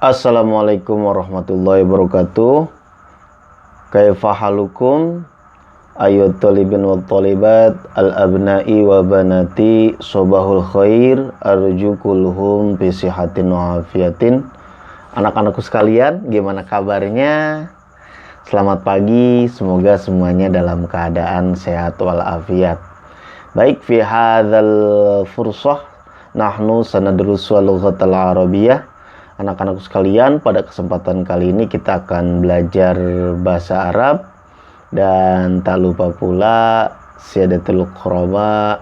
Assalamualaikum warahmatullahi wabarakatuh. Kaifa halukum ayyuhat talibin wa talibat al-abna'i wa banati, sobahul khair, arju kulhum bisihatin wa afiatin. Anak-anakku sekalian, gimana kabarnya? Selamat pagi, semoga semuanya dalam keadaan sehat walafiat. Baik, fi hadzal fursah nahnu sanadrusu al-lughatal arabiyyah. Anak-anakku sekalian, pada kesempatan kali ini kita akan belajar bahasa Arab. Dan tak lupa pula siyadatul quraba,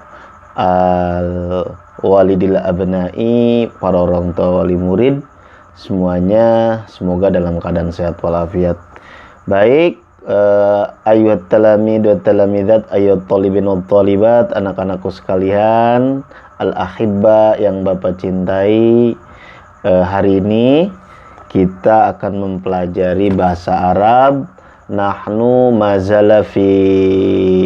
walidil abna'i, para orang tua wali murid, semuanya semoga dalam keadaan sehat walafiat. Baik, ayyuhat talamid wa talamidat, ayyuhat talibin wa talibat, anak-anakku sekalian, al-ahibba yang Bapak cintai. Hari ini kita akan mempelajari bahasa Arab. Nahnu mazala fi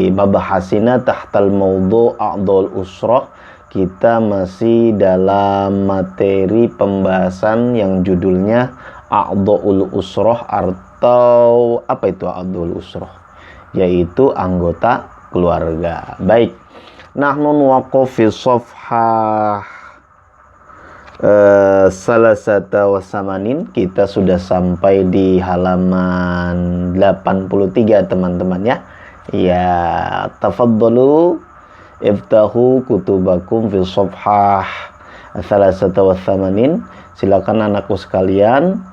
mabahasina tahtal mawdu' a'dhul usrah. Kita masih dalam materi pembahasan yang judulnya a'dhul usrah, atau apa itu a'dhul usrah? Yaitu anggota keluarga. Baik. Nahnu nuwaqaf fi safhah salasata wasamanin. Kita sudah sampai di halaman 83 teman-teman ya. Ya, tafadhalu iftahu kutubakum fi safhah salasata wasamanin. Silakan anakku sekalian,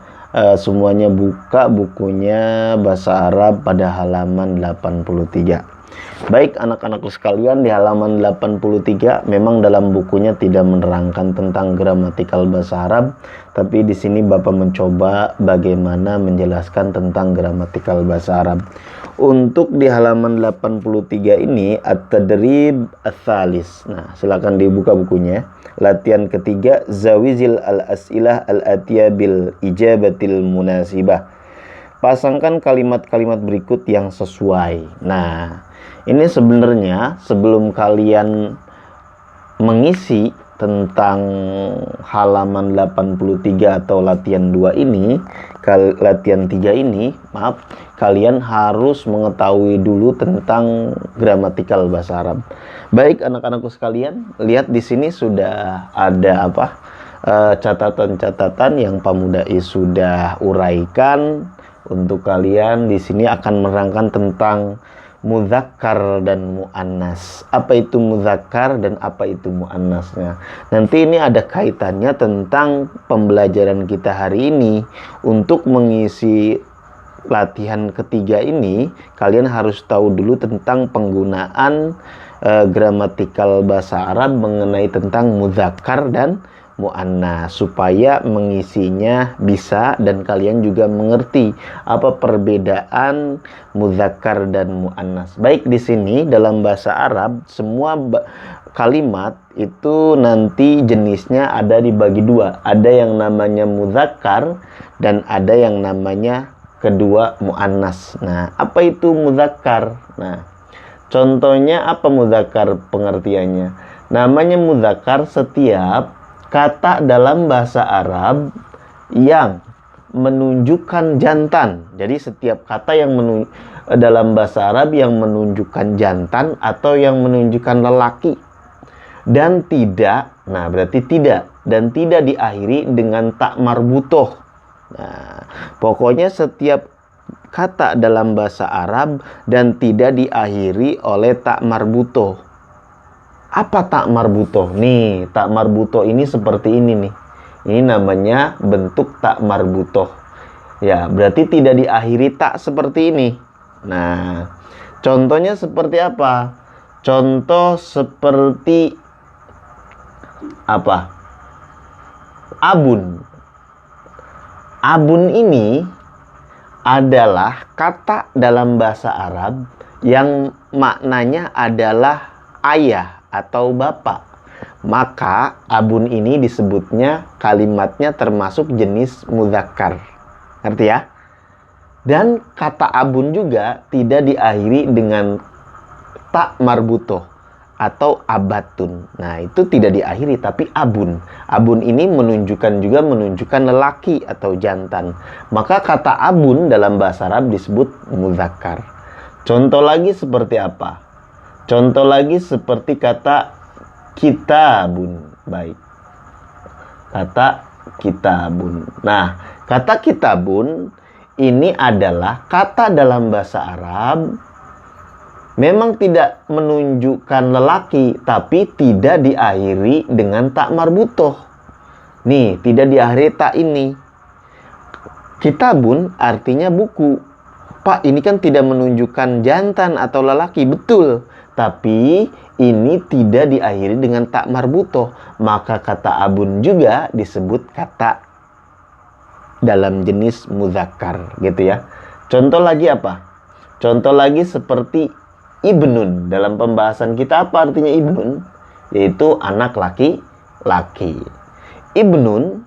semuanya buka bukunya bahasa Arab pada halaman 83. Baik anak-anakku sekalian, di halaman 83 memang dalam bukunya tidak menerangkan tentang gramatikal bahasa Arab, tapi di sini Bapak mencoba bagaimana menjelaskan tentang gramatikal bahasa Arab. Untuk di halaman 83 ini at-tadrib ats-tsalis. Nah, silakan dibuka bukunya. Latihan ketiga, zawizil al-as'ilah al-atiyah bil ijabatil munasibah. Pasangkan kalimat-kalimat berikut yang sesuai. Nah, ini sebenarnya sebelum kalian mengisi tentang halaman 83 atau latihan 2 ini, latihan 3 ini, kalian harus mengetahui dulu tentang gramatikal bahasa Arab. Baik anak-anakku sekalian, lihat di sini sudah ada catatan-catatan yang Pak Mudai sudah uraikan untuk kalian. Di sini akan menerangkan tentang mudzakkar dan muannas. Apa itu mudzakkar dan apa itu muannasnya? Nanti ini ada kaitannya tentang pembelajaran kita hari ini. Untuk mengisi latihan ketiga ini, kalian harus tahu dulu tentang penggunaan gramatikal bahasa Arab mengenai tentang mudzakkar dan muannas, supaya mengisinya bisa dan kalian juga mengerti apa perbedaan mudzakkar dan muannas. Baik, di sini dalam bahasa Arab semua kalimat itu nanti jenisnya ada dibagi dua. Ada yang namanya mudzakkar dan ada yang namanya kedua muannas. Nah, apa itu mudzakkar? Nah, contohnya apa mudzakkar pengertiannya? Namanya mudzakkar setiap kata dalam bahasa Arab yang menunjukkan jantan. Jadi setiap kata yang dalam bahasa Arab yang menunjukkan jantan atau yang menunjukkan lelaki dan tidak, nah berarti tidak, dan tidak diakhiri dengan tak marbutoh. Nah, pokoknya setiap kata dalam bahasa Arab dan tidak diakhiri oleh tak marbutoh. Apa tak marbutoh? Nih, tak marbutoh ini seperti ini nih. Ini namanya bentuk tak marbutoh. Ya, berarti tidak diakhiri tak seperti ini. Nah, contohnya seperti apa? Contoh seperti apa? Abun. Abun ini adalah kata dalam bahasa Arab yang maknanya adalah ayah atau bapak. Maka abun ini disebutnya, kalimatnya termasuk jenis mudzakkar. Ngerti ya? Dan kata abun juga tidak diakhiri dengan tak marbutoh. atau abatun. Nah, itu tidak diakhiri tapi abun. Abun ini menunjukkan lelaki atau jantan. Maka kata abun dalam bahasa Arab disebut muzakkar. Contoh lagi seperti apa? Contoh lagi seperti kata kitabun. Baik. Kata kitabun. Nah, kata kitabun ini adalah kata dalam bahasa Arab memang tidak menunjukkan lelaki, tapi tidak diakhiri dengan tak marbutoh. Nih, tidak diakhiri tak ini. Kitabun artinya buku. Pak, ini kan tidak menunjukkan jantan atau lelaki. Betul. Tapi ini tidak diakhiri dengan tak marbutoh. Maka kata abun juga disebut kata dalam jenis muzakkar, gitu ya. Contoh lagi apa? Contoh lagi seperti ibnun. Dalam pembahasan kita apa artinya ibnun? Yaitu anak laki-laki. Ibnun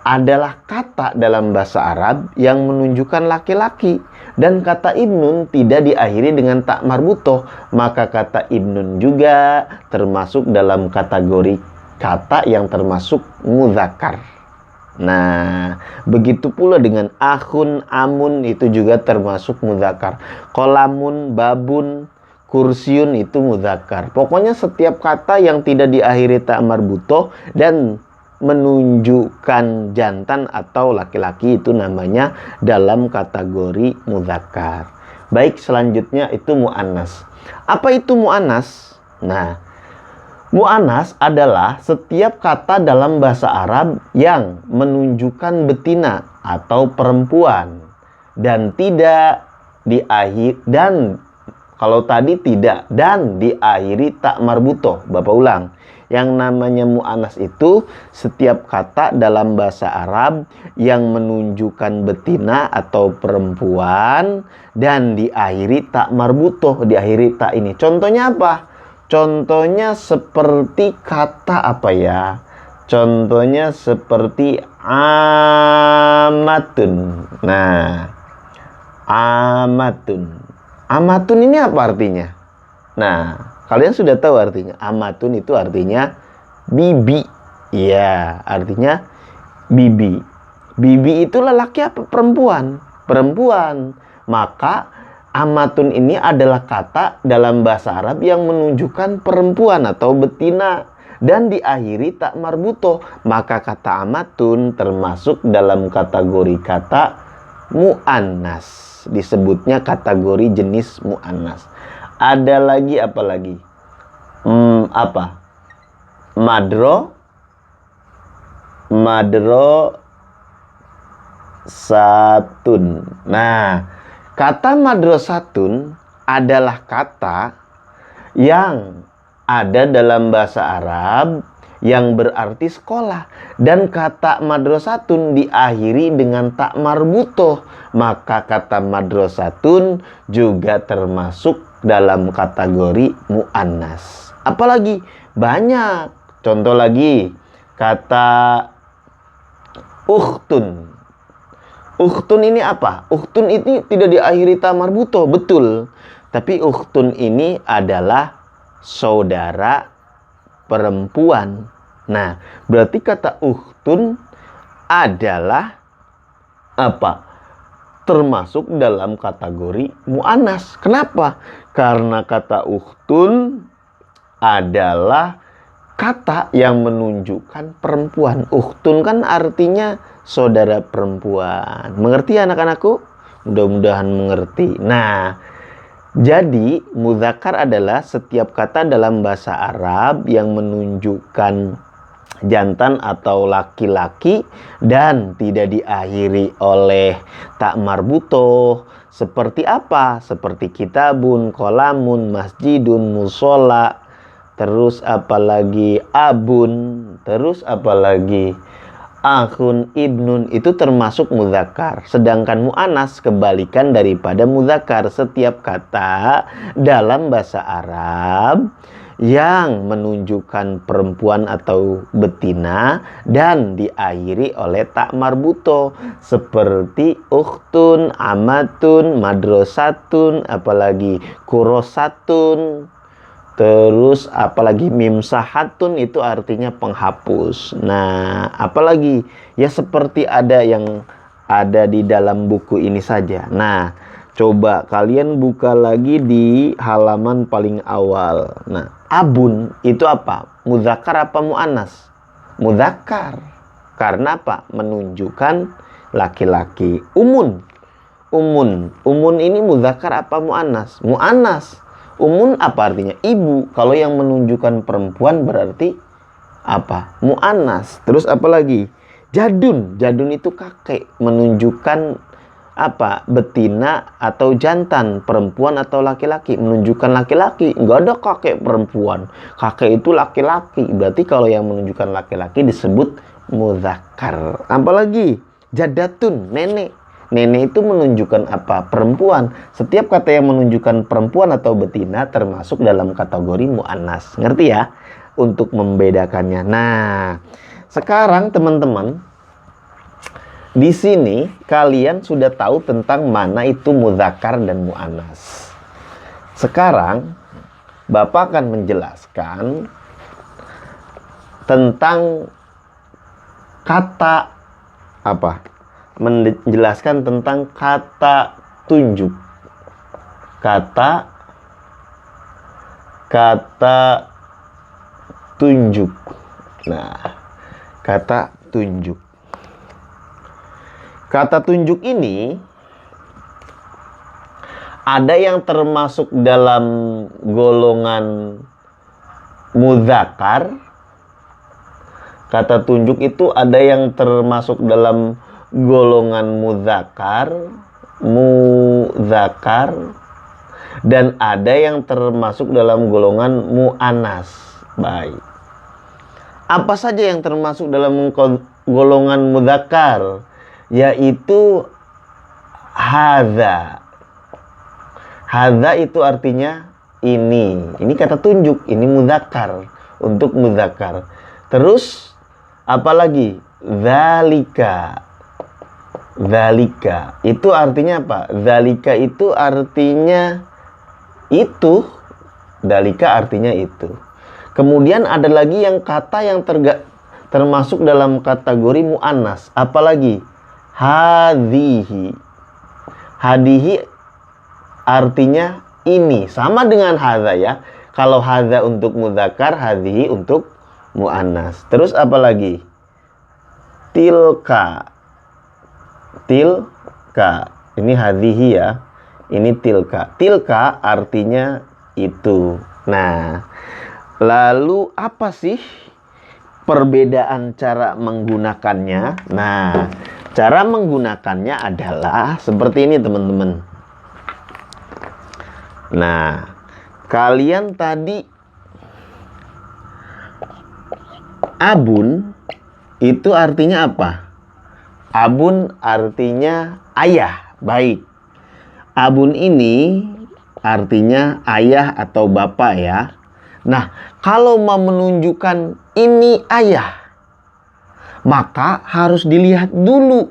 adalah kata dalam bahasa Arab yang menunjukkan laki-laki. Dan kata ibnun tidak diakhiri dengan tak marbutoh. Maka kata ibnun juga termasuk dalam kategori kata yang termasuk muzakkar. Nah, begitu pula dengan akhun, amun itu juga termasuk muzakkar. Qolamun, babun, kursiun itu muzakkar. Pokoknya setiap kata yang tidak diakhiri ta marbutoh dan menunjukkan jantan atau laki-laki itu namanya dalam kategori muzakkar. Baik, selanjutnya itu muannas. Apa itu muannas? Nah, mu'annas adalah setiap kata dalam bahasa Arab yang menunjukkan betina atau perempuan dan tidak diakhiri, dan kalau tadi tidak dan diakhiri tak marbutoh. Bapak ulang. Yang namanya mu'annas itu setiap kata dalam bahasa Arab yang menunjukkan betina atau perempuan dan diakhiri tak marbutoh, diakhiri tak ini. Contohnya apa? Contohnya seperti kata apa ya? Contohnya seperti amatun. Nah, amatun. Amatun ini apa artinya? Nah, kalian sudah tahu artinya. Amatun itu artinya bibi. Iya, artinya bibi. Bibi itu lelaki apa perempuan? Perempuan. Maka amatun ini adalah kata dalam bahasa Arab yang menunjukkan perempuan atau betina dan diakhiri tak marbutoh. Maka kata amatun termasuk dalam kategori kata mu'annas. Disebutnya kategori jenis mu'annas. Ada lagi apa lagi? Apa? Madro satun. Nah, kata madrasatun adalah kata yang ada dalam bahasa Arab yang berarti sekolah. Dan kata madrasatun diakhiri dengan tak marbutoh. Maka kata madrasatun juga termasuk dalam kategori mu'annas. Apalagi? Banyak. Contoh lagi. Kata ukhtun. Ukhtun ini apa? Ukhtun ini tidak diakhiri ta marbutoh, betul. Tapi ukhtun ini adalah saudara perempuan. Nah, berarti kata ukhtun adalah apa? Termasuk dalam kategori mu'annas. Kenapa? Karena kata ukhtun adalah kata yang menunjukkan perempuan. Ukhtun kan artinya saudara perempuan. Mengerti anak-anakku? Mudah-mudahan mengerti. Nah, jadi muzakkar adalah setiap kata dalam bahasa Arab yang menunjukkan jantan atau laki-laki dan tidak diakhiri oleh tak marbutoh. Seperti apa? Seperti kitabun, qolamun, masjidun, musola. Terus apalagi abun, terus apalagi akhun, ibnun, itu termasuk muzakkar. Sedangkan mu'annas kebalikan daripada muzakkar. Setiap kata dalam bahasa Arab yang menunjukkan perempuan atau betina dan diakhiri oleh tak marbutoh seperti ukhtun, amatun, madrasatun, apalagi kurosatun, Terus apalagi mim sahatun itu artinya penghapus. Nah, apalagi ya seperti ada yang ada di dalam buku ini saja. Nah, coba kalian buka lagi di halaman paling awal. Nah, abun itu apa? Muzakkar apa muannas? Muzakkar. Karena apa? Menunjukkan laki-laki. Umun. Umun ini muzakkar apa muannas? Muannas. Umun apa artinya? Ibu. Kalau yang menunjukkan perempuan berarti apa? Mu'annas. Terus apa lagi? Jadun. Jadun itu kakek. Menunjukkan apa? Betina atau jantan. Perempuan atau laki-laki. Menunjukkan laki-laki. Nggak ada kakek perempuan. Kakek itu laki-laki. Berarti kalau yang menunjukkan laki-laki disebut muzakkar. Apa lagi? Jadatun. Nenek. Nenek itu menunjukkan apa? Perempuan. Setiap kata yang menunjukkan perempuan atau betina termasuk dalam kategori mu'annas. Ngerti ya? Untuk membedakannya. Nah, sekarang teman-teman, di sini kalian sudah tahu tentang mana itu muzakkar dan mu'annas. Sekarang Bapak akan menjelaskan tentang kata apa? Menjelaskan tentang kata tunjuk. Kata tunjuk. Nah, kata tunjuk. Kata tunjuk ini ada yang termasuk dalam golongan muzakkar. Kata tunjuk itu ada yang termasuk dalam golongan muzakkar, dan ada yang termasuk dalam golongan mu'annas. Baik. Apa saja yang termasuk dalam golongan muzakkar? Yaitu hadza. Hadza itu artinya ini. Ini kata tunjuk, ini muzakkar, untuk muzakkar. Terus apa lagi? Dzalika. Dzalika itu artinya apa? Dzalika itu artinya itu. Dzalika artinya itu. Kemudian ada lagi yang kata yang termasuk dalam kategori mu'annas. Apalagi? Hadhihi. Hadhihi artinya ini. Sama dengan hadza ya. Kalau hadza untuk muzakkar, hadhihi untuk mu'annas. Terus apa lagi? Tilka. Tilka, ini hadhihi ya, ini tilka. Tilka artinya itu. Nah, lalu apa sih perbedaan cara menggunakannya? Nah, cara menggunakannya adalah seperti ini teman-teman. Nah, kalian tadi abun itu artinya apa? Abun artinya ayah. Baik. Abun ini artinya ayah atau bapak ya. Nah, kalau mau menunjukkan ini ayah, maka harus dilihat dulu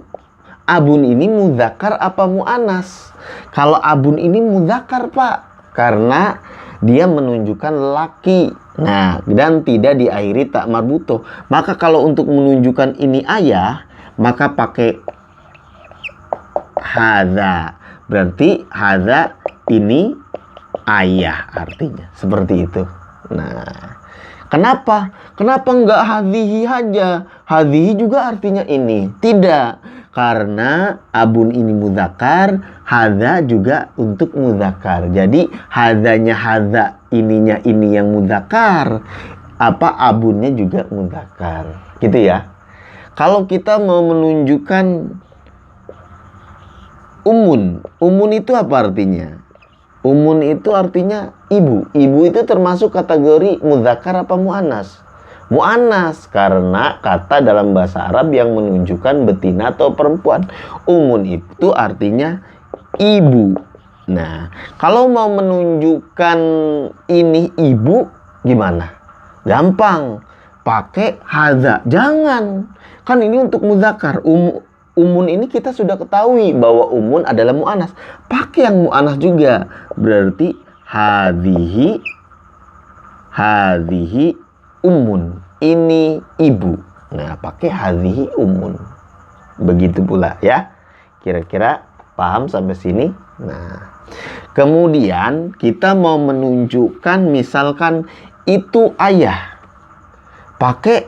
abun ini muzakkar apa mu'annas. Kalau abun ini muzakkar, Pak, karena dia menunjukkan laki. Nah, dan tidak diakhiri tak marbutoh. Maka kalau untuk menunjukkan ini ayah, maka pakai hadza. Berarti hadza ini ayah artinya. Seperti itu. Nah, kenapa? Kenapa enggak hadhihi aja? Hadhihi juga artinya ini. Tidak. Karena abun ini muzakkar, hadza juga untuk muzakkar. Jadi hadzanya hadza, ininya ini yang muzakkar. Apa abunnya juga muzakkar. Gitu ya. Kalau kita mau menunjukkan umun itu apa artinya? Umun itu artinya ibu. Ibu itu termasuk kategori muzakkar apa mu'annas? Mu'annas, karena kata dalam bahasa Arab yang menunjukkan betina atau perempuan. Umun itu artinya ibu. Nah, kalau mau menunjukkan ini ibu, gimana? Gampang. Pakai hadza. Jangan. Kan ini untuk muzakkar. Umun ini kita sudah ketahui bahwa umun adalah mu'annas. Pakai yang mu'annas juga. Berarti hadhihi hadhihi ummun, ini ibu. Nah, pakai hadhihi ummun. Begitu pula ya. Kira-kira paham sampai sini? Nah, kemudian kita mau menunjukkan misalkan itu ayah. Pakai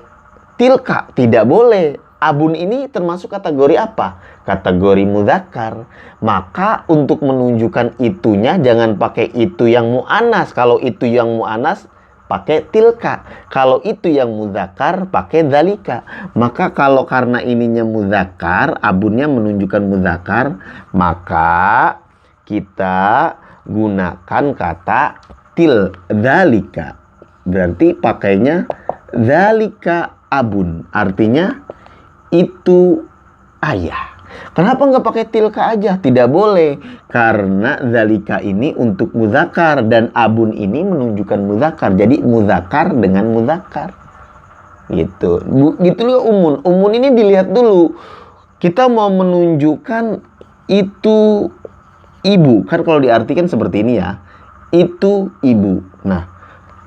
tilka, tidak boleh. Abun ini termasuk kategori apa? Kategori mudzakkar. Maka untuk menunjukkan itunya jangan pakai itu yang mu'annas. Kalau itu yang mu'annas pakai tilka. Kalau itu yang mudzakkar pakai dzalika. Maka kalau karena ininya mudzakkar, abunnya menunjukkan mudzakkar, maka kita gunakan kata dzalika. Berarti pakainya dzalika abun. Artinya itu ayah. Kenapa nggak pakai tilka aja? Tidak boleh, karena dzalika ini untuk mudzakkar dan abun ini menunjukkan mudzakkar. Jadi mudzakkar dengan mudzakkar. Gitu. Gitu juga umun. Umun ini dilihat dulu. Kita mau menunjukkan itu ibu. Kan kalau diartikan seperti ini ya. Itu ibu. Nah,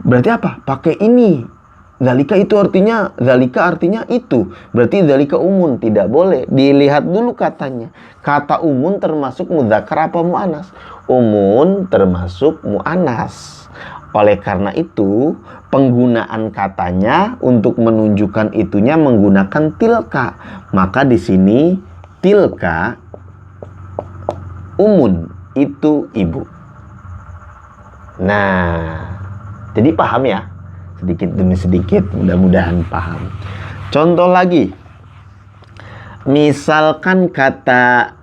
berarti apa? Pakai ini. Dzalika itu artinya, dzalika artinya itu. Berarti dzalika umun, tidak boleh. Dilihat dulu katanya. Kata umun termasuk mudzakkar apa mu'annas? Umun termasuk mu'annas. Oleh karena itu, penggunaan katanya untuk menunjukkan itunya menggunakan tilka. Maka di sini tilka umun, itu ibu. Nah, jadi paham ya? Sedikit demi sedikit, mudah-mudahan paham. Contoh lagi, misalkan kata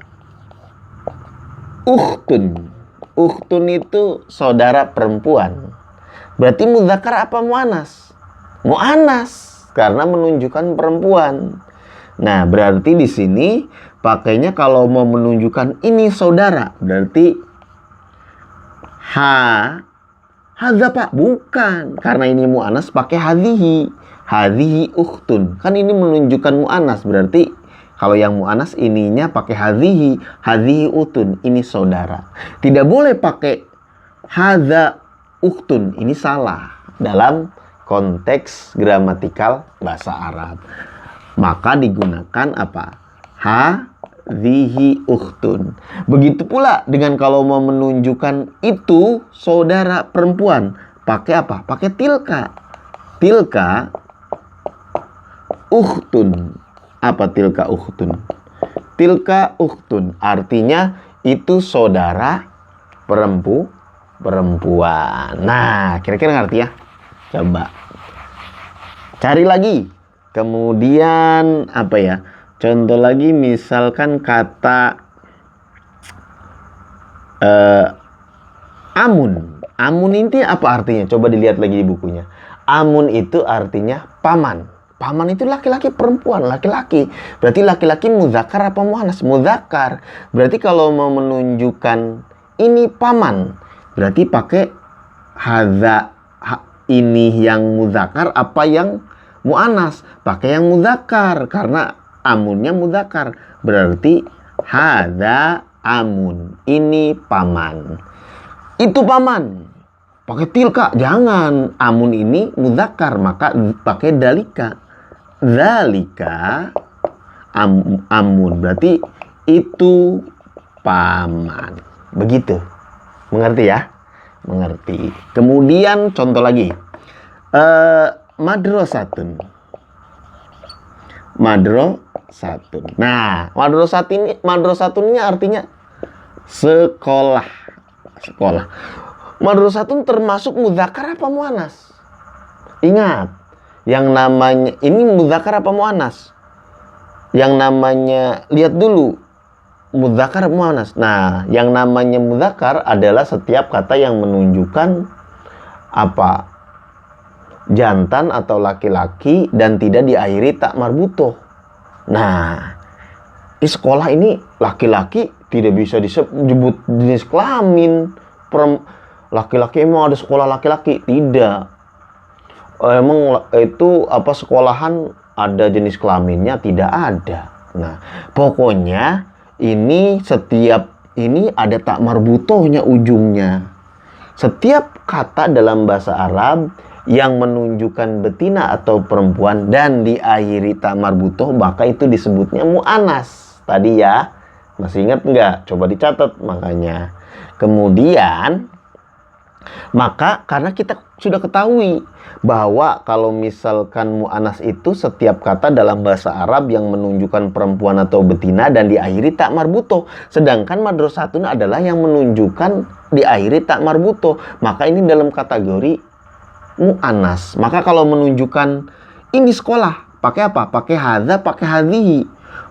ukhtun. Ukhtun itu saudara perempuan. Berarti mudzakkar apa mu'annas? Mu'annas, karena menunjukkan perempuan. Nah, berarti di sini pakainya kalau mau menunjukkan ini saudara, berarti hadza pak, bukan, karena ini mu'annas pakai hadhihi ukhtun. Kan ini menunjukkan mu'annas, berarti kalau yang mu'annas ininya pakai hadhihi utun, ini saudara. Tidak boleh pakai hadza ukhtun, ini salah dalam konteks gramatikal bahasa Arab. Maka digunakan apa? Hadhihi ukhtun. Begitu pula dengan kalau mau menunjukkan itu saudara perempuan, pakai apa? Pakai tilka. Tilka ukhtun. Apa tilka ukhtun? Tilka ukhtun artinya itu saudara perempuan. Nah, kira-kira ngerti ya? Coba cari lagi. Kemudian apa ya? Contoh lagi misalkan kata amun. Amun ini apa artinya? Coba dilihat lagi di bukunya. Amun itu artinya paman. Paman itu laki-laki, perempuan, laki-laki. Berarti laki-laki mudzakkar apa mu'annas? Mudzakkar. Berarti kalau mau menunjukkan ini paman, berarti pakai hadza, ini yang mudzakkar apa yang mu'annas? Pakai yang mudzakkar karena amunnya mudzakkar. Berarti hadza amun, ini paman. Itu paman. Pakai tilka, jangan. Amun ini mudzakkar, maka pakai dalika. Dzalika amun, berarti itu paman. Begitu. Mengerti ya? Mengerti. Kemudian contoh lagi. Madrasatun. Madrasatun. Nah, madrasatun ini artinya sekolah. Sekolah. Madrasatun termasuk mudzakkar apa mu'annas? Ingat, yang namanya ini mudzakkar apa mu'annas? Yang namanya, lihat dulu, mudzakkar apa mu'annas? Nah, yang namanya mudzakkar adalah setiap kata yang menunjukkan apa? Jantan atau laki-laki dan tidak diakhiri tak marbutoh. Nah, di sekolah ini laki-laki tidak bisa disebut jenis kelamin. Laki-laki emang ada sekolah laki-laki? Tidak. Emang itu apa sekolahan ada jenis kelaminnya? Tidak ada. Nah, pokoknya ini setiap ini ada tak marbutohnya ujungnya. Setiap kata dalam bahasa Arab yang menunjukkan betina atau perempuan dan diakhiri tak marbutoh, maka itu disebutnya mu'anas. Tadi ya, masih ingat nggak? Coba dicatat makanya. Kemudian, maka karena kita sudah ketahui bahwa kalau misalkan mu'anas itu setiap kata dalam bahasa Arab yang menunjukkan perempuan atau betina dan diakhiri tak marbutoh. Sedangkan madrasatun adalah yang menunjukkan diakhiri tak marbutoh. Maka ini dalam kategori mu'anas. Maka kalau menunjukkan ini sekolah, pakai apa? Pakai hadza, pakai hadhihi.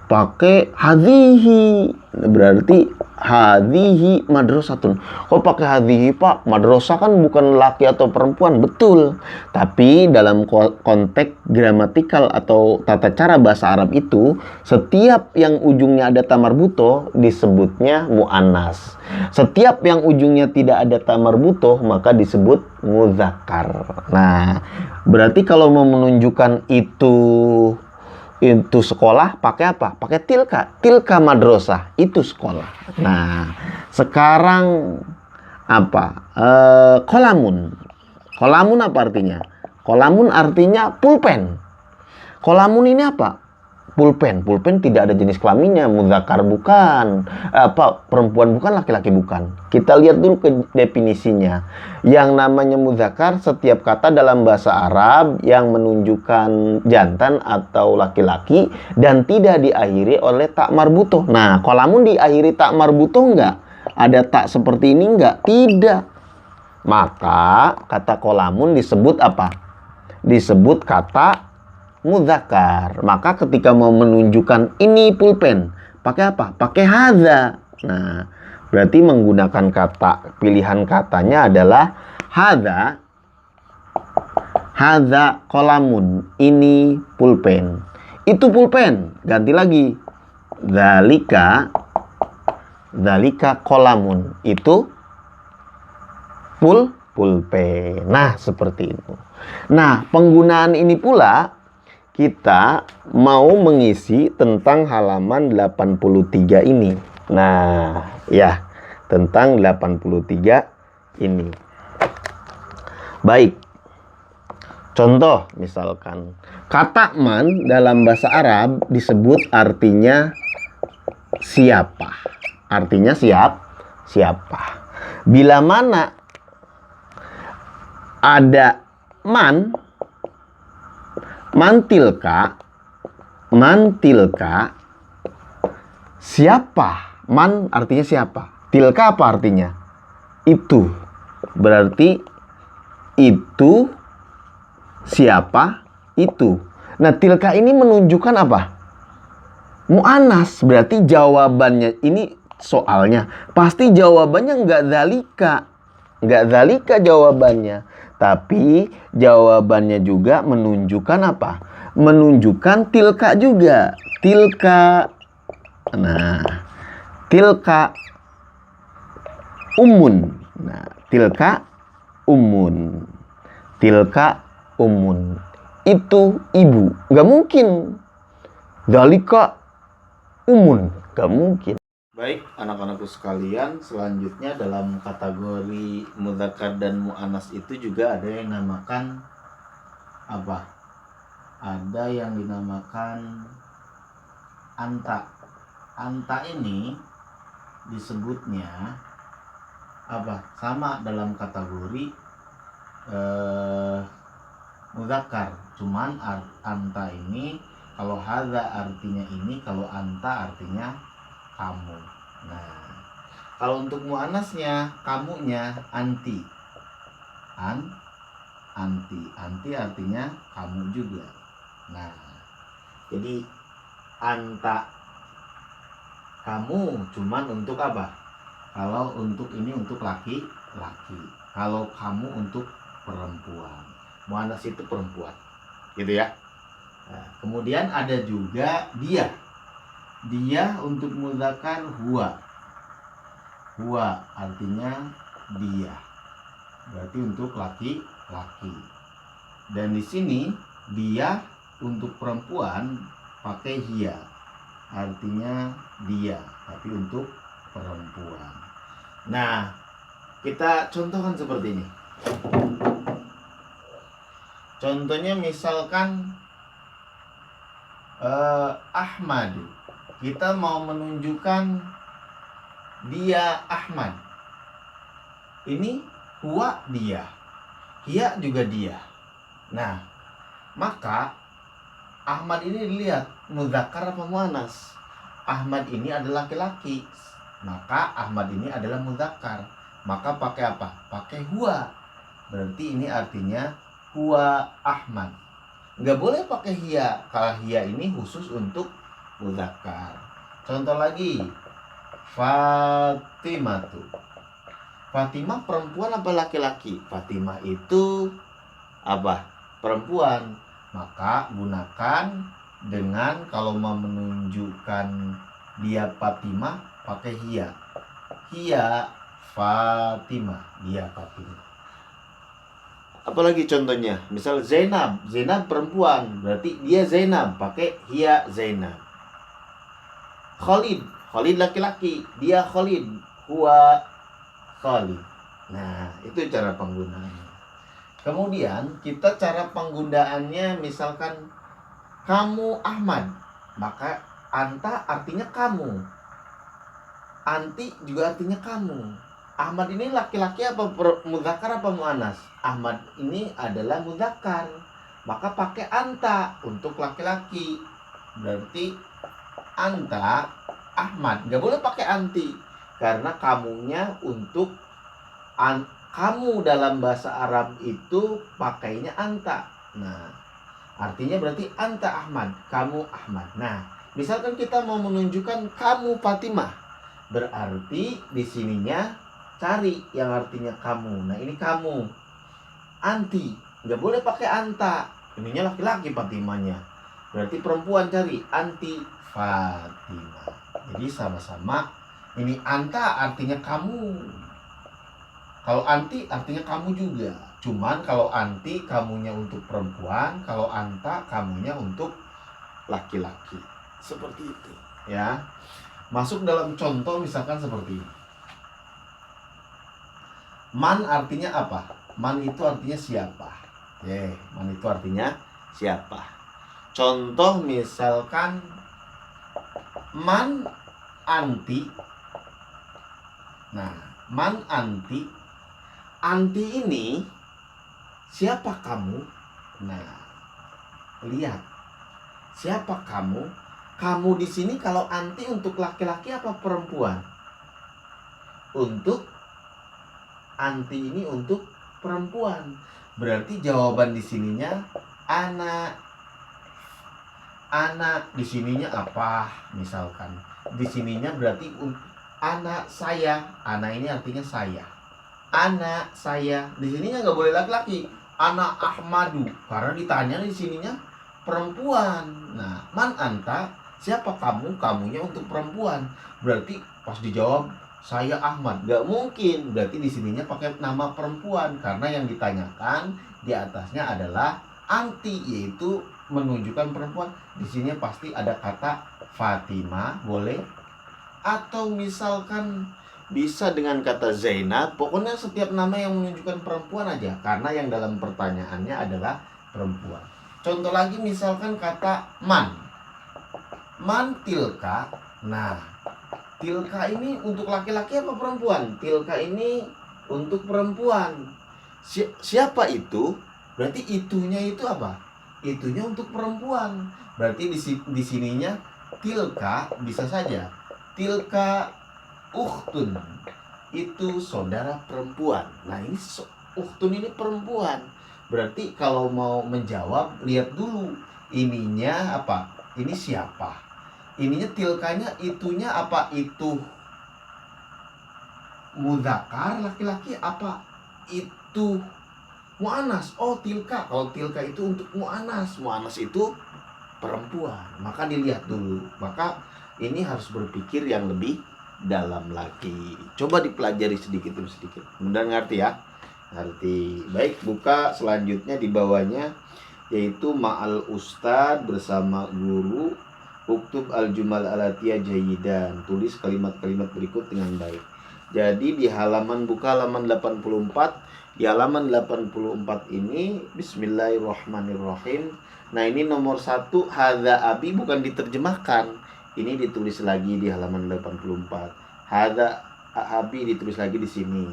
Pakai hadhihi. Berarti hadhihi madrasatun. Kok pakai hadhihi, Pak? Madrasah kan bukan laki atau perempuan. Betul. Tapi dalam konteks gramatikal atau tata cara bahasa Arab itu, setiap yang ujungnya ada ta marbutoh disebutnya mu'annas. Setiap yang ujungnya tidak ada ta marbutoh maka disebut mudzakkar. Nah, berarti kalau mau menunjukkan itu sekolah, pakai apa? Pakai tilka. Tilka madrasah, itu sekolah. Nah, sekarang apa? Kolamun. Kolamun apa artinya? Kolamun artinya pulpen. Kolamun ini apa? Pulpen. Pulpen tidak ada jenis kelaminnya, mudzakkar bukan, perempuan bukan, laki-laki bukan. Kita lihat dulu ke definisinya. Yang namanya mudzakkar setiap kata dalam bahasa Arab yang menunjukkan jantan atau laki-laki dan tidak diakhiri oleh tak marbutoh. Nah, kolamun diakhiri tak marbutoh enggak? Ada tak seperti ini enggak? Tidak. Maka kata kolamun disebut apa? Disebut kata mudzakkar. Maka ketika mau menunjukkan ini pulpen, pakai apa? Pakai hadza. Nah, berarti menggunakan kata, pilihan katanya adalah hadza. Hadza kolamun. Ini pulpen. Itu pulpen. Ganti lagi. Dzalika kolamun. Itu pulpen. Nah, seperti itu. Nah, penggunaan ini pula kita mau mengisi tentang halaman 83 ini. Nah, ya, tentang 83 ini. Baik. Contoh misalkan, kata man dalam bahasa Arab disebut artinya siapa. Artinya siapa. Bila mana ada mantilka, siapa? Man artinya siapa? Tilka apa artinya? Itu. Berarti itu siapa? Itu. Nah, tilka ini menunjukkan apa? Mu'anas. Berarti jawabannya ini soalnya pasti jawabannya enggak zalika jawabannya. Tapi jawabannya juga menunjukkan apa? Menunjukkan tilka juga. Tilka. Nah, tilka umun. Nah, tilka umun. Tilka umun. Itu ibu. Gak mungkin. Zalika umun. Gak mungkin. Baik, anak-anakku sekalian, selanjutnya dalam kategori mudzakkar dan mu'annas itu juga ada yang dinamakan apa? Ada yang dinamakan anta. Anta ini disebutnya apa? Sama dalam kategori mudzakkar. Cuman anta ini kalau hadza artinya ini, kalau anta artinya kamu. Nah, kalau untuk muannasnya, kamunya anti. Anti artinya kamu juga. Nah, jadi anta kamu cuman untuk apa? Kalau untuk ini untuk laki-laki. Kalau kamu untuk perempuan. Muannas itu perempuan. Gitu ya. Nah, kemudian ada juga dia. Dia untuk mudzakkar huwa. Huwa artinya dia. Berarti untuk laki-laki. Dan di sini dia untuk perempuan pakai hiya. Artinya dia, tapi untuk perempuan. Nah, kita contohkan seperti ini. Contohnya misalkan Ahmad. Kita mau menunjukkan dia Ahmad. Ini huwa dia, hiya juga dia. Nah, maka Ahmad ini dilihat muzakkar apa muannas. Ahmad ini adalah laki-laki, maka Ahmad ini adalah muzakkar. Maka pakai apa? Pakai huwa. Berarti ini artinya huwa Ahmad. Nggak boleh pakai hiya. Kalau hiya ini khusus untuk muzakkar. Contoh lagi, Fatimah tuh. Fatimah perempuan apa laki-laki? Fatimah itu apa? Perempuan. Maka gunakan dengan kalau mau menunjukkan dia Fatimah pakai hiya. Hiya Fatimah, dia Fatimah. Apalagi contohnya, misal Zainab, Zainab perempuan, berarti dia Zainab, pakai hiya Zainab. Khalid, Khalid laki-laki, dia Khalid, huwa Khalid. Nah, itu cara penggunaannya. Kemudian kita cara penggunaannya misalkan kamu Ahmad, maka anta artinya kamu. Anti juga artinya kamu. Ahmad ini laki-laki apa muzakkar apa muannas? Ahmad ini adalah muzakkar. Maka pakai anta untuk laki-laki. Berarti anta Ahmad. Nggak boleh pakai anti. Karena kamunya untuk kamu dalam bahasa Arab itu pakainya anta. Nah, artinya berarti anta Ahmad, kamu Ahmad. Nah, misalkan kita mau menunjukkan kamu Fatimah, berarti di sininya cari yang artinya kamu. Nah, ini kamu. Anti, nggak boleh pakai anta. Ininya laki-laki Fatimahnya. Berarti perempuan, cari anti Fatimah. Jadi sama-sama. Ini anta artinya kamu. Kalau anti artinya kamu juga. Cuman kalau anti kamunya untuk perempuan, kalau anta kamunya untuk laki-laki. Seperti itu, ya. Masuk dalam contoh misalkan seperti ini. Man artinya apa? Man itu artinya siapa? Man itu artinya siapa? Contoh misalkan man anti. Nah, man anti. Anti ini siapa kamu? Nah, lihat. Siapa kamu? Kamu di sini kalau anti untuk laki-laki apa perempuan? Untuk anti ini untuk perempuan. Berarti jawaban di sininya anak. Anak di sininya apa? Misalkan di sininya berarti anak saya. Anak ini artinya saya. Anak saya. Di sininya nggak boleh laki-laki. Anak Ahmadu. Karena ditanya di sininya perempuan. Nah, man anta, siapa kamu? Kamunya untuk perempuan. Berarti pas dijawab saya Ahmad, gak mungkin. Berarti di sininya pakai nama perempuan karena yang ditanyakan di atasnya adalah anti, yaitu menunjukkan perempuan. Di sini pasti ada kata Fatimah, boleh. Atau misalkan bisa dengan kata Zainab. Pokoknya setiap nama yang menunjukkan perempuan aja, karena yang dalam pertanyaannya adalah perempuan. Contoh lagi misalkan kata man. Man tilka. Nah, tilka ini untuk laki-laki apa perempuan? Tilka ini untuk perempuan. Siapa itu? Berarti itunya itu apa? Itunya untuk perempuan. Berarti di sininya tilka bisa saja. Tilka ukhtun. Itu saudara perempuan. Nah, ini ukhtun ini perempuan. Berarti kalau mau menjawab, lihat dulu ininya apa? Ini siapa? Ininya tilkanya, itunya apa? Itu mudzakkar laki-laki apa? Itu muannas. Oh, tilka. Kalau tilka itu untuk muannas. Muannas itu perempuan. Maka dilihat dulu. Maka ini harus berpikir yang lebih dalam lagi. Coba dipelajari sedikit demi sedikit. Mudah ngerti ya? Ngerti. Baik, buka selanjutnya di bawahnya, yaitu ma'al ustad, bersama guru. Uktub al-jumal alatiyah jayidan. Tulis kalimat-kalimat berikut dengan baik. Jadi di halaman, buka halaman 84. Di halaman 84 ini bismillahirrahmanirrahim. Nah, ini nomor 1 hadza abi bukan diterjemahkan. Ini ditulis lagi di halaman 84. Hadza abi ditulis lagi di sini.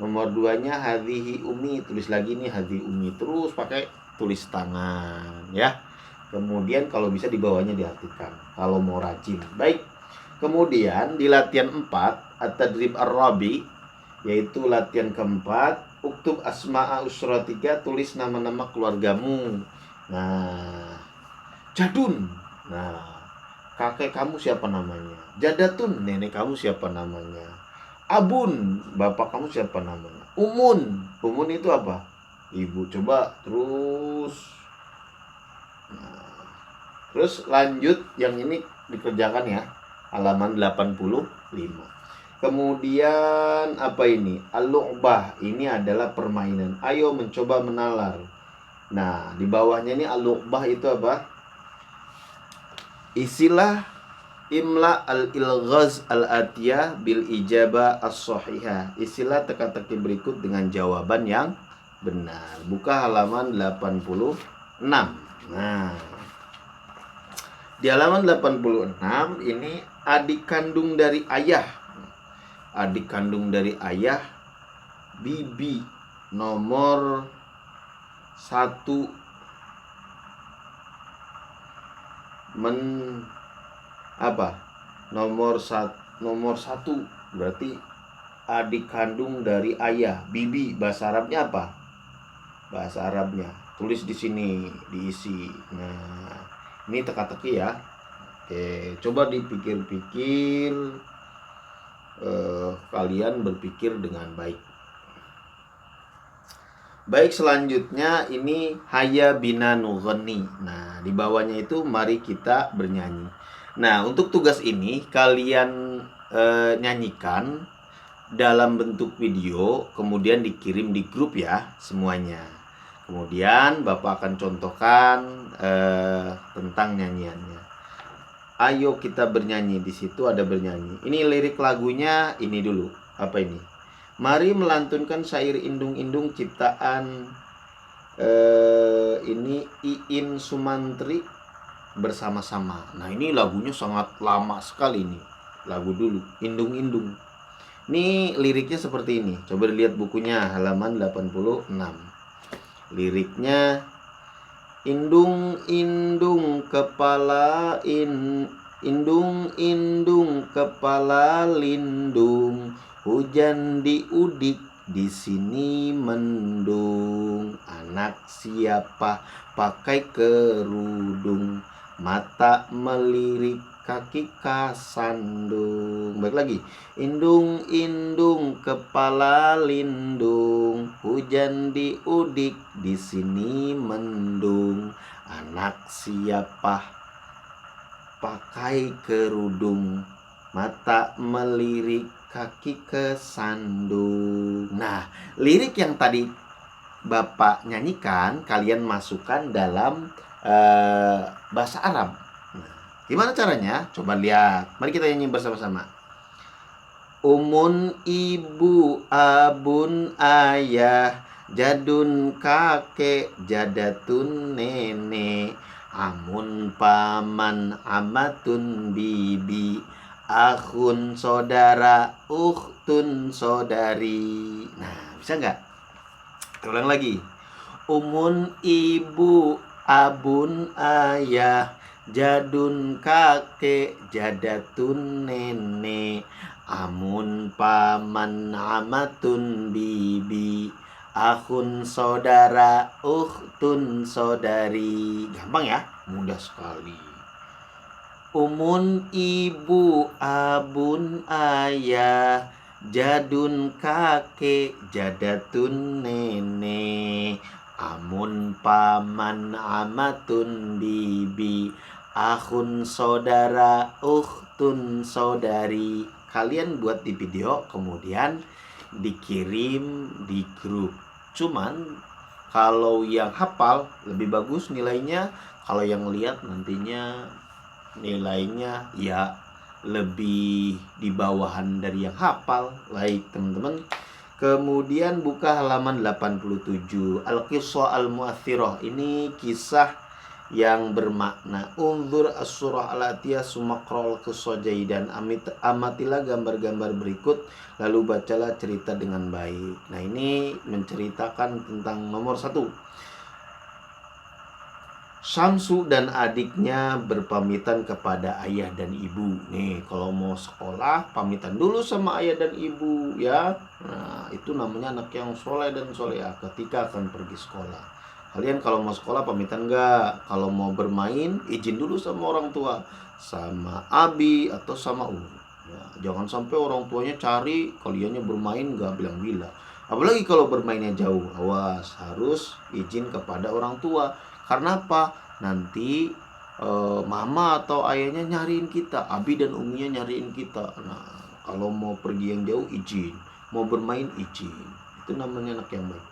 Nomor 2-nya hadhihi umi, tulis lagi nih hadhi umi, terus pakai tulis tangan ya. Kemudian kalau bisa di bawahnya diartikan kalau mau rajin. Baik. Kemudian di latihan 4 at-tadrib ar-rabi, yaitu latihan keempat, uktub asma'a usratika, tulis nama-nama keluargamu. Nah, Jadun. Nah, kakek kamu siapa namanya? Jadatun, nenek kamu siapa namanya? Abun, bapak kamu siapa namanya? Umun, umun itu apa? Ibu. Coba terus. Nah, terus lanjut, yang ini dikerjakan ya. Halaman 85. Kemudian apa ini? Al-lu'bah, ini adalah permainan. Ayo mencoba menalar. Nah, di bawahnya ini al-lu'bah itu apa? Isilah imla al-ilghaz al-atiyah bil ijabah as-sahihah. Isilah teka-teki berikut dengan jawaban yang benar. Buka halaman 86. Nah, di halaman 86 ini adik kandung dari ayah. Adik kandung dari ayah, bibi, nomor 1. Nomor 1 berarti adik kandung dari ayah. Bibi bahasa Arabnya apa? Bahasa Arabnya tulis di sini, diisi. Nah, ini teka-teki ya. Oke, coba dipikir-pikir. Kalian berpikir dengan baik. Baik, selanjutnya ini Hayya bina nughni. Nah, di bawahnya itu mari kita bernyanyi. Nah, untuk tugas ini kalian nyanyikan dalam bentuk video, kemudian dikirim di grup ya semuanya. Kemudian Bapak akan contohkan tentang nyanyiannya. Ayo kita bernyanyi, di situ ada bernyanyi. Ini lirik lagunya ini dulu. Apa ini? Mari melantunkan syair indung-indung ciptaan ini Iin Sumantri bersama-sama. Nah, ini lagunya sangat lama sekali nih. Lagu dulu, indung-indung. Ini liriknya seperti ini. Coba lihat bukunya halaman 86. Liriknya, indung-indung kepala indung-indung kepala lindung, hujan diudik di sini mendung. Anak siapa pakai kerudung, mata melirik kaki kasandung. Baik lagi. Indung-indung kepala lindung, hujan diudik di sini mendung. Anak siapa pakai kerudung, mata melirik kaki kesandung. Nah, lirik yang tadi Bapak nyanyikan kalian masukkan dalam bahasa Arab. Nah, gimana caranya? Coba lihat. Mari kita nyanyi bersama-sama. Umun ibu, abun ayah, jadun kakek, jadatun nenek, amun paman, amatun bibi, akhun saudara, ukhtun saudari. Nah, bisa nggak? Kita ulang lagi. Umun ibu, abun ayah, jadun kakek, jadatun nenek, amun paman, amatun bibi, akhun saudara, ukhtun saudari. Gampang ya? Mudah sekali. Umun ibu, abun ayah, jadun kakek, jadatun nenek, amun paman, amatun bibi, akhun saudara, ukhtun saudari. Kalian buat di video, kemudian dikirim di grup. Cuman kalau yang hafal lebih bagus nilainya. Kalau yang lihat nantinya nilainya ya lebih di bawahan dari yang hafal. Baik teman-teman. Kemudian buka halaman 87. Al-Qissah Al-Mu'athirah. Ini kisah yang bermakna. Unzur as-surah al-atiyah sumakrol qissah dan amatilah gambar-gambar berikut, lalu bacalah cerita dengan baik. Nah, ini menceritakan tentang nomor 1. Syamsu dan adiknya berpamitan kepada ayah dan ibu. Nih, kalau mau sekolah, pamitan dulu sama ayah dan ibu ya. Nah, itu namanya anak yang soleh dan soleha ketika akan pergi sekolah. Kalian kalau mau sekolah pamitan enggak? Kalau mau bermain, izin dulu sama orang tua, sama abi atau sama umi. Ya, jangan sampai orang tuanya cari, kaliannya bermain enggak bilang-bilang. Apalagi kalau bermainnya jauh, awas, harus izin kepada orang tua. Karena apa? Nanti mama atau ayahnya nyariin kita, abi dan uminya nyariin kita. Nah, kalau mau pergi yang jauh izin, mau bermain izin. Itu namanya anak yang baik.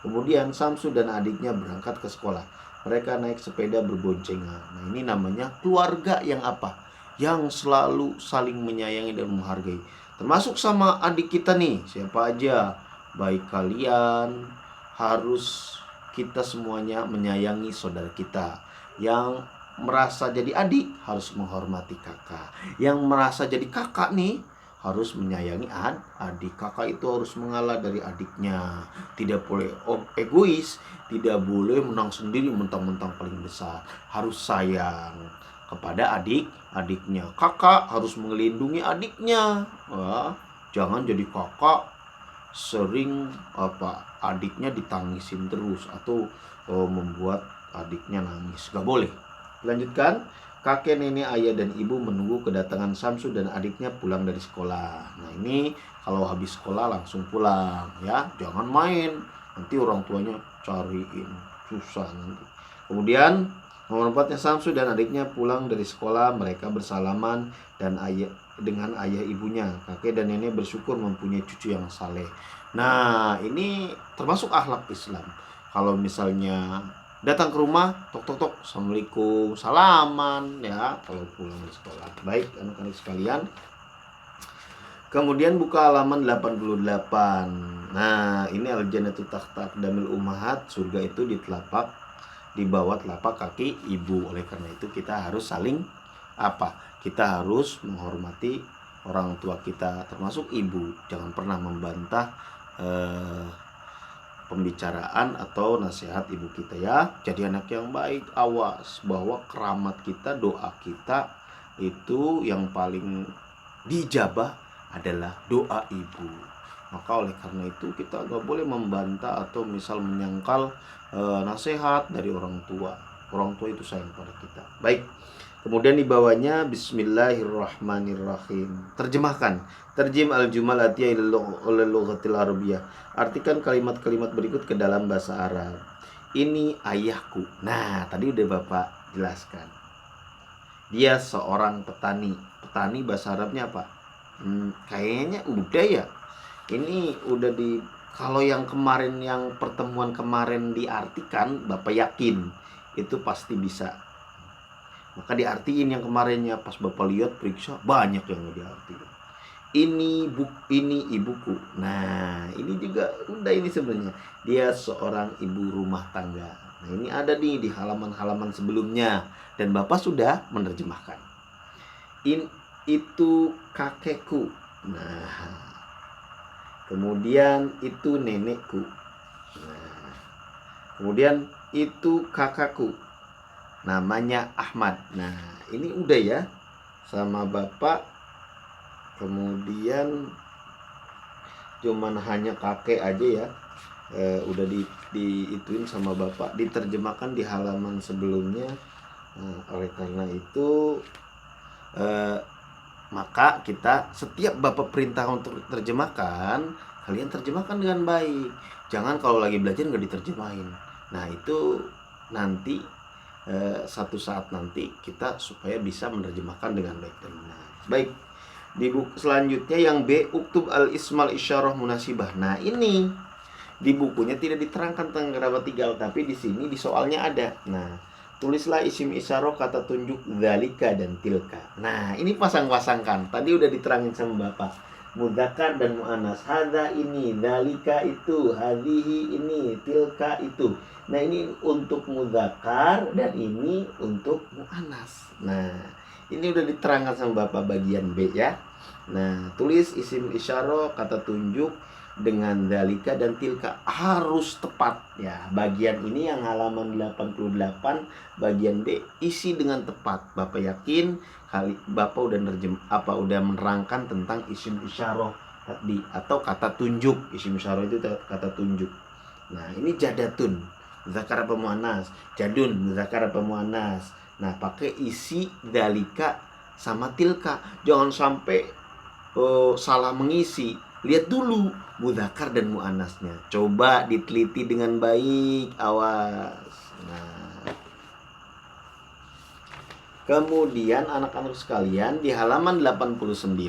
Kemudian Samsu dan adiknya berangkat ke sekolah. Mereka naik sepeda berboncengan. Nah, ini namanya keluarga yang apa? Yang selalu saling menyayangi dan menghargai. Termasuk sama adik kita nih, siapa aja. Baik kalian, harus kita semuanya menyayangi saudara kita. Yang merasa jadi adik harus menghormati kakak. Yang merasa jadi kakak nih harus menyayangi adik. Kakak itu harus mengalah dari adiknya. Tidak boleh egois, tidak boleh menang sendiri mentang-mentang paling besar. Harus sayang kepada adiknya. Kakak harus melindungi adiknya. Wah, jangan jadi kakak sering adiknya ditangisin terus atau membuat adiknya nangis. Gak boleh. Lanjutkan. Kakek, nenek, ayah, dan ibu menunggu kedatangan Samsu dan adiknya pulang dari sekolah. Nah, ini kalau habis sekolah langsung pulang ya. Jangan main. Nanti orang tuanya cariin. Susah nanti. Kemudian nomor 4-nya, Samsu dan adiknya pulang dari sekolah. Mereka bersalaman dan dengan ayah ibunya. Kakek dan nenek bersyukur mempunyai cucu yang saleh. Nah, ini termasuk akhlak Islam. Kalau misalnya datang ke rumah, tok tok tok, assalamualaikum, salaman ya kalau pulang dari sekolah. Baik anak-anak sekalian. Kemudian buka halaman 88. Nah, ini al-jannatu tahta aqdamil ummahat. Surga itu di bawah telapak kaki ibu. Oleh karena itu kita harus saling kita harus menghormati orang tua kita, termasuk ibu. Jangan pernah membantah pembicaraan atau nasihat ibu kita ya. Jadi anak yang baik, awas bahwa keramat kita, doa kita itu yang paling dijabah adalah doa ibu. Maka oleh karena itu kita gak boleh membantah atau misal menyangkal nasihat dari orang tua. Orang tua itu sayang pada kita. Baik. Kemudian di bawahnya Bismillahirrahmanirrahim. Terjemahkan. Terjem al-jumal atiyah ila lughatil arabiyyah. Artikan kalimat-kalimat berikut ke dalam bahasa Arab. Ini ayahku. Nah, tadi udah Bapak jelaskan. Dia seorang petani. Petani bahasa Arabnya apa? Kayaknya udah ya. Ini udah kalau yang kemarin, yang pertemuan kemarin diartikan, Bapak yakin itu pasti bisa. Maka diartiin yang kemarinnya, pas Bapak lihat periksa banyak yang diartiin. Ini ibuku. Nah, ini juga udah, ini sebenarnya dia seorang ibu rumah tangga. Nah, ini ada nih di halaman-halaman sebelumnya dan Bapak sudah menerjemahkan. Itu kakekku. Nah, kemudian itu nenekku. Nah, kemudian itu kakakku. Namanya Ahmad. Nah, ini udah ya sama Bapak. Kemudian cuman hanya kakek aja ya. Udah diituin sama Bapak, diterjemahkan di halaman sebelumnya. Nah, oleh karena itu maka kita setiap Bapak perintah untuk terjemahkan, kalian terjemahkan dengan baik. Jangan kalau lagi belajar nggak diterjemahin. Nah, itu nanti satu saat nanti kita supaya bisa menerjemahkan dengan baik dan benar. Baik. Di buku selanjutnya yang B, uktub al-ismal isyarah munasibah. Nah, ini di bukunya tidak diterangkan tentang kerabat tinggal, tapi di sini di soalnya ada. Nah, tulislah isim isyarah kata tunjuk dzalika dan tilka. Nah, ini pasang-pasangkan. Tadi udah diterangin sama Bapak. Mudzakkar dan muannas. Hadza ini, dzalika itu, hadhihi ini, tilka itu. Nah, ini untuk mudzakkar dan ini untuk muannas. Nah, ini udah diterangkan sama Bapak bagian B ya. Nah, tulis isim isyarah kata tunjuk dengan dzalika dan tilka harus tepat ya. Bagian ini yang halaman 88 bagian B isi dengan tepat. Bapak yakin kali Bapak udah udah menerangkan tentang isim isyarah tadi atau kata tunjuk. Isim isyarah itu kata tunjuk. Nah, ini jadatun muzakkar apa muannas, jadun muzakkar apa muannas. Nah, pakai isi dzalika sama tilka. Jangan sampai salah mengisi. Lihat dulu mudzakkar dan muannasnya. Coba diteliti dengan baik, awas. Nah, kemudian anak-anak sekalian di halaman 89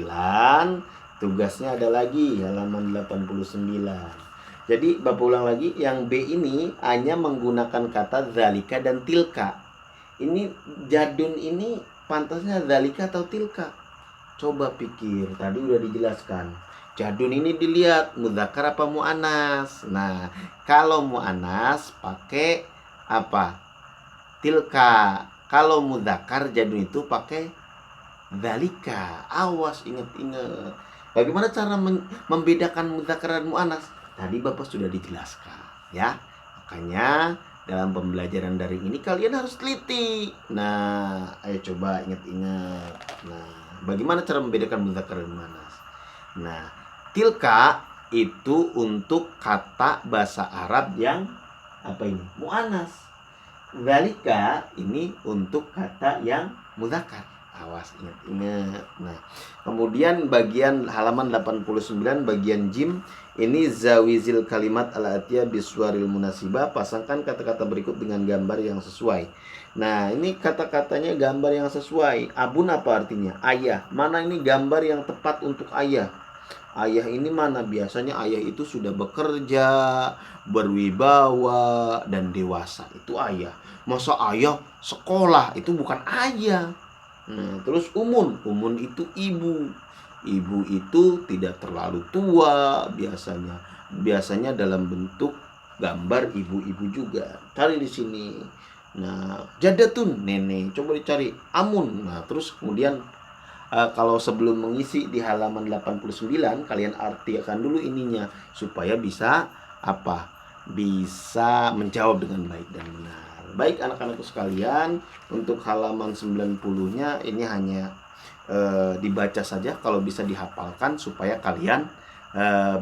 tugasnya ada lagi halaman 89. Jadi Bapak ulang lagi, yang B ini hanya menggunakan kata dzalika dan tilka. Ini jadun ini pantasnya dzalika atau tilka? Coba pikir, tadi udah dijelaskan. Jadun ini dilihat mudzakkar apa muannas. Nah, kalau muannas pakai apa? Tilka. Kalau mudzakkar jadun itu pakai dzalika. Awas, ingat-ingat. Bagaimana cara membedakan mudzakkar dan muannas? Tadi Bapak sudah dijelaskan, ya. Makanya dalam pembelajaran daring ini kalian harus teliti. Nah, ayo coba ingat-ingat. Nah, bagaimana cara membedakan mudzakkar dan muannas? Nah, tilka itu untuk kata bahasa Arab yang apa ini? Muannas. Dzalika ini untuk kata yang mudzakkar. Awas, ingat-ingat. Nah, kemudian bagian halaman 89 bagian jim ini zawizil kalimat al-atiyah biswaril munasibah. Pasangkan kata-kata berikut dengan gambar yang sesuai. Nah, ini kata-katanya gambar yang sesuai. Abun apa artinya? Ayah. Mana ini gambar yang tepat untuk ayah? Ayah ini mana? Biasanya ayah itu sudah bekerja, berwibawa, dan dewasa. Itu ayah. Masa ayah sekolah? Itu bukan ayah. Nah, terus umun itu ibu. Ibu itu tidak terlalu tua biasanya dalam bentuk gambar ibu-ibu juga. Cari di sini. Nah, jadatun nenek. Coba dicari amun. Nah, terus kemudian kalau sebelum mengisi di halaman 89 kalian artikan dulu ininya supaya bisa apa? Bisa menjawab dengan baik dan benar. Baik anak-anakku sekalian, untuk halaman 90-nya ini hanya dibaca saja, kalau bisa dihafalkan supaya kalian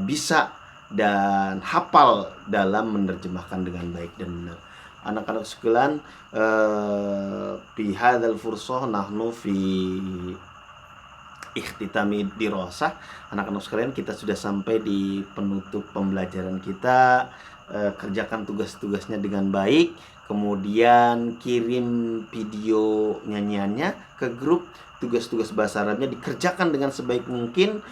bisa dan hafal dalam menerjemahkan dengan baik dan benar. Anak-anak sekalian, fi hadzal fursah nahnu fi ikhtitami dirasah. Anak-anak sekalian, kita sudah sampai di penutup pembelajaran kita. Kerjakan tugas-tugasnya dengan baik, kemudian kirim video nyanyiannya ke grup. Tugas-tugas bahasa Arabnya dikerjakan dengan sebaik mungkin,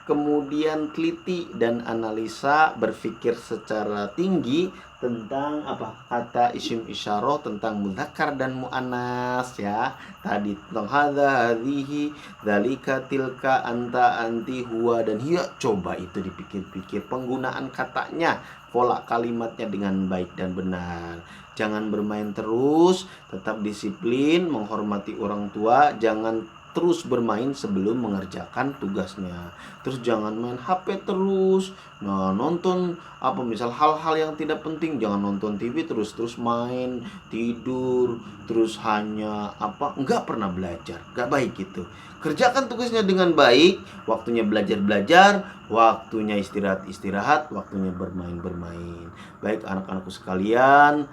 kemudian teliti dan analisa, berpikir secara tinggi tentang apa kata isim isyarah, tentang mudzakkar dan muannas ya. Tadi tentang hadza, hadhihi, dzalika, tilka, anta, anti, huwa, dan hiya. Coba itu dipikir-pikir penggunaan katanya, pola kalimatnya dengan baik dan benar. Jangan bermain terus, tetap disiplin, menghormati orang tua, jangan terus bermain sebelum mengerjakan tugasnya. Terus jangan main HP terus. Nah, nonton apa misal hal-hal yang tidak penting, jangan nonton TV terus main, tidur, terus hanya enggak pernah belajar. Enggak baik itu. Kerjakan tugasnya dengan baik, waktunya belajar, waktunya istirahat, waktunya bermain. Baik anak-anakku sekalian,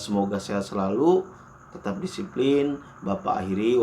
semoga sehat selalu, tetap disiplin. Bapak akhiri.